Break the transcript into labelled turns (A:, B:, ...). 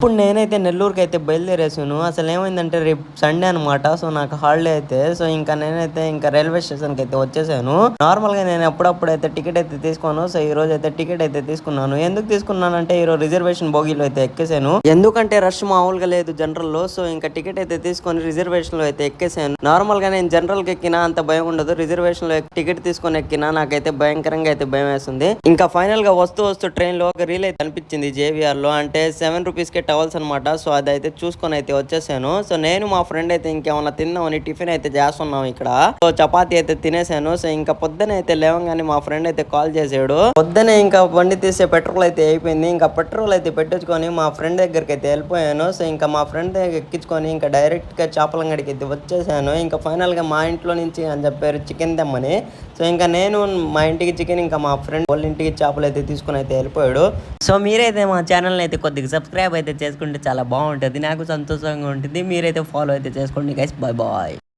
A: ఇప్పుడు నేనైతే నెల్లూరుకి అయితే బయలుదేరేసాను. అసలు ఏమైందంటే రేపు సండే అనమాట. సో నాకు హాలిడే అయితే సో ఇంకా నేనైతే ఇంకా రైల్వే స్టేషన్కి అయితే వచ్చేసాను. నార్మల్గా నేను అప్పుడప్పుడైతే టికెట్ అయితే తీసుకోను. సో ఈ రోజు అయితే టికెట్ అయితే తీసుకున్నాను. ఎందుకు తీసుకున్నానంటే ఈరోజు రిజర్వేషన్ బోగీలో అయితే ఎక్కేసాను. ఎందుకంటే రష్ మామూలుగా లేదు జనరల్ లో. సో ఇంకా టికెట్ అయితే తీసుకొని రిజర్వేషన్ లో అయితే ఎక్కేసాను. నార్మల్ గా నేను జనరల్ కి ఎక్కినా అంత భయం ఉండదు. రిజర్వేషన్ లో టికెట్ తీసుకొని ఎక్కినా నాకైతే భయంకరంగా అయితే భయం వేస్తుంది. ఇంకా ఫైనల్ గా వస్తూ ట్రైన్ లో ఒక రీల్ అయితే అనిపించింది జేవిఆర్ లో. అంటే ₹7 కే టవల్స్ అనమాట. సో అదైతే చూసుకొని అయితే వచ్చేసాను. సో నేను మా ఫ్రెండ్ అయితే ఇంకేమన్నా తిన్నామని టిఫిన్ అయితే చేస్తున్నాం ఇక్కడ. సో చపాతీ అయితే తినేసాను. సో ఇంకా పొద్దున అయితే లేవంగానే మా ఫ్రెండ్ అయితే కాల్ చేసాడు. పొద్దునే ఇంకా బండి తీసే పెట్రోల్ అయితే అయిపోయింది. ఇంకా పెట్రోల్ అయితే పెట్టించుకొని మా ఫ్రెండ్ దగ్గరికి అయితే వెళ్ళిపోయాను. సో ఇంకా మా ఫ్రెండ్ దగ్గర ఎక్కించుకొని ఇంకా డైరెక్ట్ గా చేపలంగడికి అయితే వచ్చేసాను. ఇంకా ఫైనల్ గా మా ఇంట్లో నుంచి అని చెప్పారు చికెన్ తెమ్మని. సో ఇంకా నేను మా ఇంటికి చికెన్, ఇంకా మా ఫ్రెండ్ వాళ్ళ ఇంటికి చేపలు అయితే తీసుకుని అయితే వెళ్ళిపోయాడు. సో మీరైతే మా ఛానల్ అయితే కొద్దిగా సబ్స్క్రైబ్ అయితే చేసుకుంటే చాలా బాగుంటుంది. నాకు సంతోషంగా ఉంటుంది. మీరైతే ఫాలో అయితే చేసుకోండి గైస్. Bye bye.